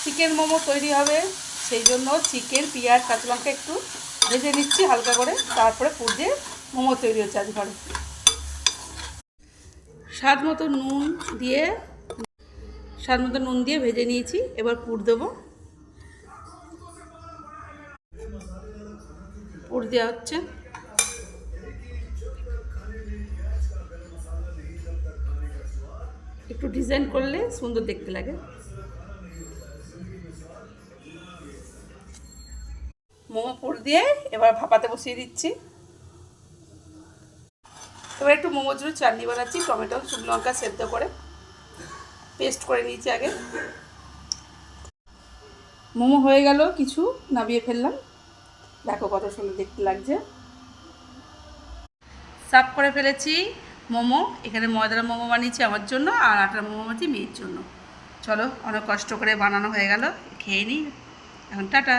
Chicken momo তৈরি হবে, সেই জন্য চিকেন, পেঁয়াজ, কাঁচা লঙ্কা একটু ভেজে নিচ্ছি হালকা করে, তারপরে পুর দিয়ে মোমো তৈরি হচ্ছে আজ ঘরে। স্বাদ মতো নুন দিয়ে ভেজে নিয়েছি, এবার পুর দেবো। পুর দেওয়া হচ্ছে। একটু ডিজাইন করলে সুন্দর দেখতে লাগে। মোমো পুর দিয়ে এবার ভাপাতে বসিয়ে দিচ্ছি। এবার একটু মোমোর জন্য চাটনি বানাচ্ছি, টমেটো, শুকনো লঙ্কা সেদ্ধ করে পেস্ট করে নিয়েছি আগে। মোমো হয়ে গেল কিছু, নামিয়ে ফেললাম। দেখো কত সুন্দর দেখতে লাগছে। সার্ভ করে ফেলেছি মোমো। এখানে ময়দার মোমো বানিয়েছি আমার জন্য, আর আটার মোমো বানিয়েছি মেয়ের জন্য। চলো, অনেক কষ্ট করে বানানো হয়ে গেল, খেয়ে নিই এখন। টাটা।